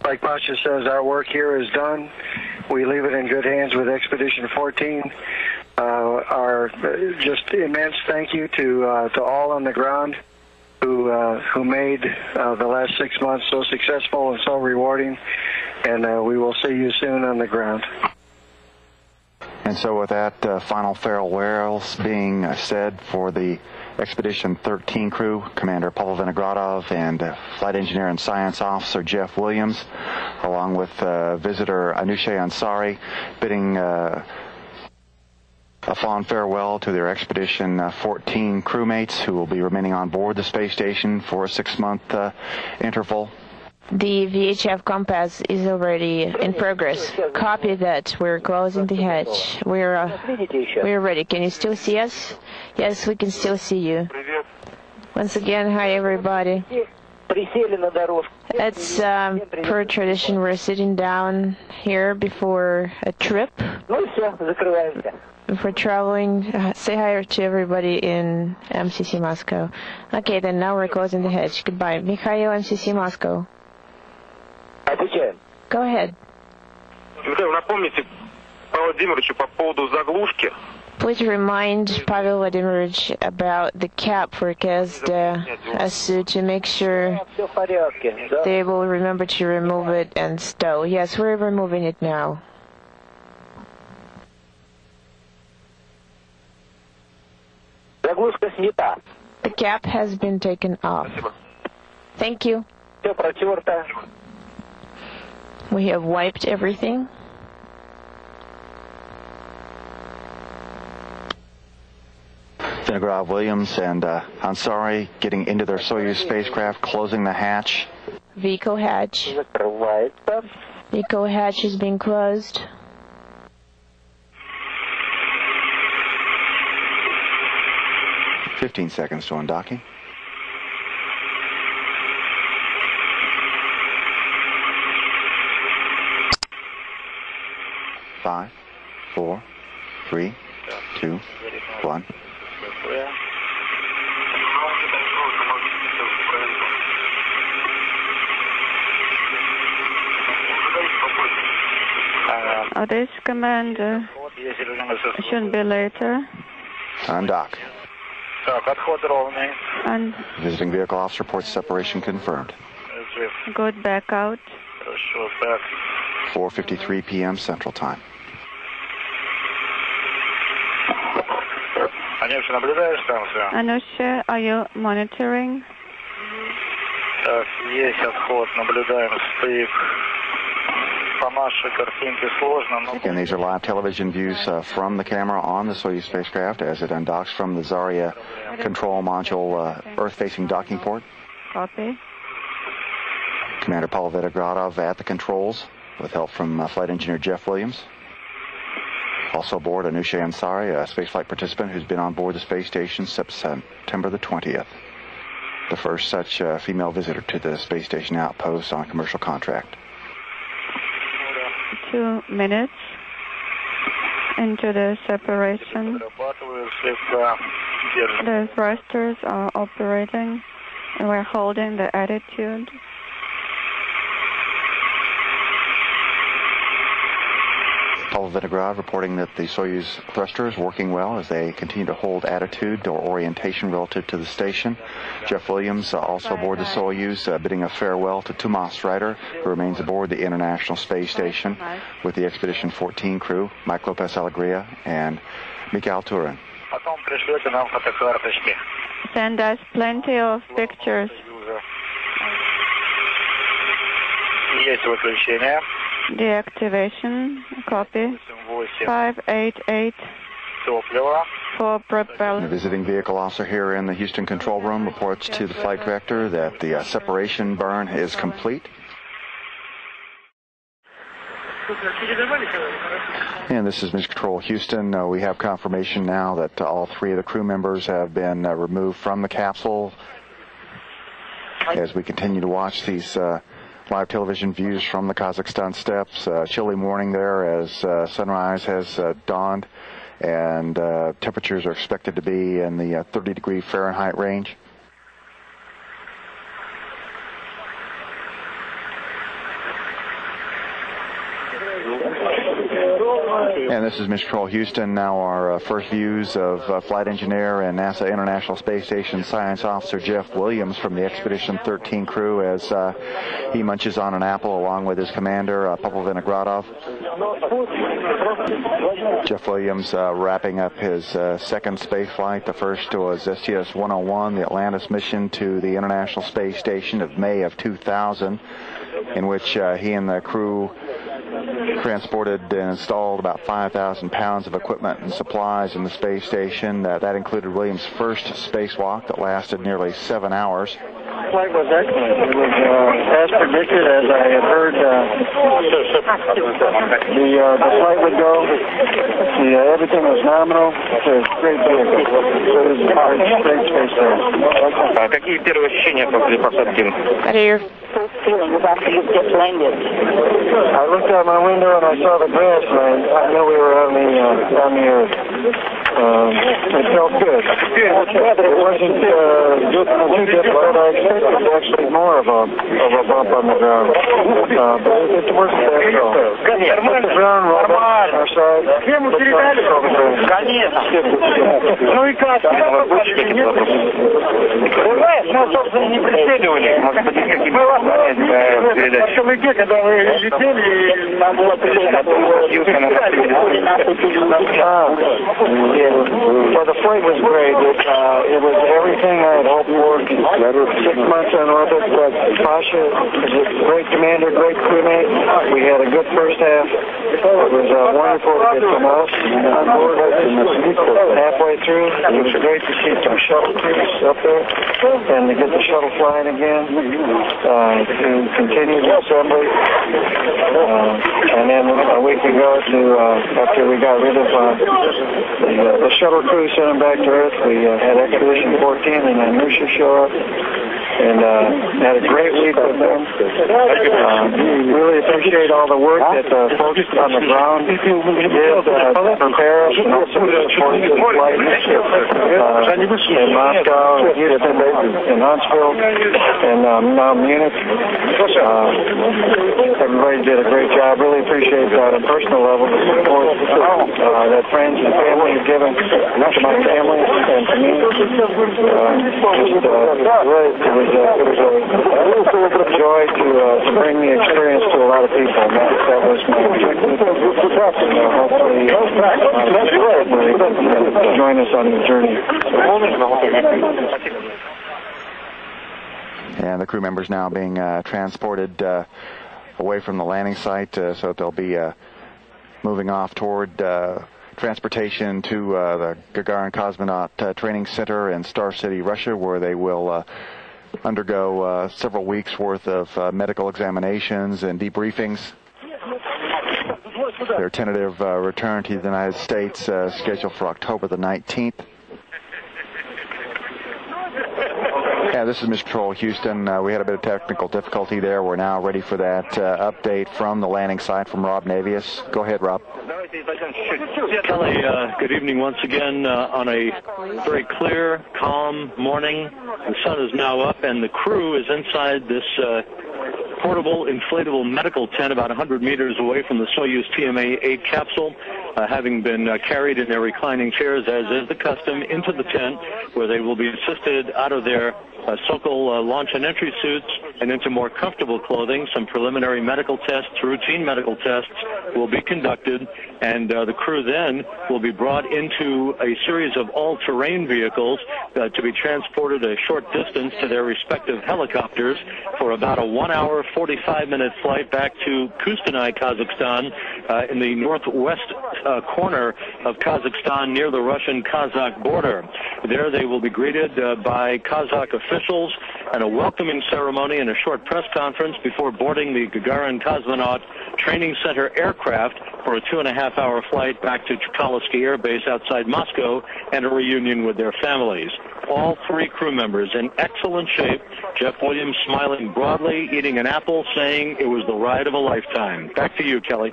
Like Pasha says, our work here is done. We leave it in good hands with Expedition 14. Our just immense thank you to all on the ground who made the last 6 months so successful and so rewarding. And we will see you soon on the ground. And so with that final farewells being said for the Expedition 13 crew, Commander Pavel Vinogradov and Flight Engineer and Science Officer Jeff Williams, along with visitor Anousheh Ansari, bidding a fond farewell to their Expedition 14 crewmates who will be remaining on board the space station for a 6-month interval. The VHF compass is already in progress. Copy that. We're closing the hatch. We're ready. Can you still see us? Yes, we can still see you. Once again, hi everybody. It's per tradition. We're sitting down here before a trip. If we're traveling, say hi to everybody in MCC Moscow. Okay, then now we're closing the hatch. Goodbye. Mikhail, MCC Moscow. Go ahead. Please remind Pavel Vladimirovich about the cap forecast as to make sure they will remember to remove it and stow. Yes, we're removing it now. The cap has been taken off. Thank you. We have wiped everything. Vinogradov, Williams, and Ansari getting into their Soyuz spacecraft, closing the hatch. Vehicle hatch. Vehicle hatch is being closed. "15 seconds to undocking. Five, 4, 3, 2, 1. This command should be later. Undock. And Visiting vehicle officer reports separation confirmed. good back out. 4:53 p.m. Central Time. Anousheh, are you monitoring? And these are live television views from the camera on the Soyuz spacecraft as it undocks from the Zarya control module Earth-facing docking port. Copy. Commander Pavel Vinogradov at the controls with help from Flight Engineer Jeff Williams. Also aboard Anousheh Ansari, a spaceflight participant who's been on board the space station since September the 20th. The first such female visitor to the space station outpost on a commercial contract. 2 minutes into the separation. The thrusters are operating and we're holding the attitude. Pavel Vinogradov reporting that the Soyuz thruster is working well as they continue to hold attitude or orientation relative to the station. Jeff Williams also aboard the Soyuz, bidding a farewell to Tomas Ryder, who remains aboard the International Space Station with the Expedition 14 crew, Mike Lopez Alegria and Mikhail Turin. Send us plenty of pictures. Deactivation, copy. 588 for propeller. The visiting vehicle officer here in the Houston control room reports to the flight director that the separation burn is complete. And this is Mission Control Houston. We have confirmation now that all 3 of the crew members have been removed from the capsule. As we continue to watch these live television views from the Kazakhstan steppes. Chilly morning there as sunrise has dawned, and temperatures are expected to be in the 30-degree Fahrenheit range. And this is Mission Control Houston. Now our first views of Flight Engineer and NASA International Space Station Science Officer Jeff Williams from the Expedition 13 crew as he munches on an apple along with his commander, Popov Vinogradov. Jeff Williams wrapping up his second space flight. The first was STS-101, the Atlantis mission to the International Space Station of May of 2000, in which he and the crew transported and installed about 5,000 pounds of equipment and supplies in the space station. That included Williams' first spacewalk that lasted nearly 7 hours. The flight was excellent. It was as predicted, as I had heard the flight would go. Everything was nominal. It's a great vehicle. It was a great space station. Какие первые ощущения после посадки? What are your First feeling was after you get landed. I looked out my window and I saw the grass, and I knew we were on the earth. It felt good. It wasn't too difficult. I expected actually more of a bump on the ground. But it wasn't that well. Put the ground rolled on our side. Ну и как? Ну, собственно, не преследовали. Может быть, какие-то Что вы где, когда вы летели, нам было Well, the flight was great. It was everything I had hoped for. 6 months on orbit, but Pasha is a great commander, great crewmate. We had a good first half. It was wonderful to get some else on board. Halfway through, it was great to see some shuttle crews up there and to get the shuttle flying again, to continue the assembly. And then a week ago, after we got rid of the shuttle crew, sent them back to Earth, we had Expedition 14 and then Nusha show up. And had a great week with them. Really appreciate all the work that folks on the ground did to prepare us and also support the flight in Moscow, Houston, in Huntsville, and now Munich. Everybody did a great job. Really appreciate on a personal level the support that friends and family have given to my family and to me. It was a joy to bring the experience to a lot of people. And that was my objective. Hopefully, join us on the journey. And the crew members now being transported away from the landing site, so they'll be moving off toward transportation to the Gagarin Cosmonaut Training Center in Star City, Russia, where they will undergo several weeks worth of medical examinations and debriefings. Their tentative return to the United States scheduled for October the 19th. Yeah, this is Mission Control Houston. We had a bit of technical difficulty there. We're now ready for that update from the landing site from Rob Navius. Go ahead, Rob. Kelly, good evening once again on a very clear, calm morning. The sun is now up, and the crew is inside this portable inflatable medical tent about 100 meters away from the Soyuz TMA-8 capsule, having been carried in their reclining chairs, as is the custom, into the tent, where they will be assisted out of their Sokol launch and entry suits and into more comfortable clothing. Some preliminary medical tests, routine medical tests, will be conducted, and the crew then will be brought into a series of all-terrain vehicles to be transported a short distance to their respective helicopters for about a 1 hour, 45-minute flight back to Kustanai, Kazakhstan, in the northwest corner of Kazakhstan near the Russian-Kazakh border. There they will be greeted by Kazakh officials and a welcoming ceremony and a short press conference before boarding the Gagarin Cosmonaut Training Center aircraft for a 2.5-hour flight back to Chkalovsky Air Base outside Moscow and a reunion with their families. All three crew members in excellent shape. Jeff Williams smiling broadly, eating an apple, saying it was the ride of a lifetime. Back to you, Kelly.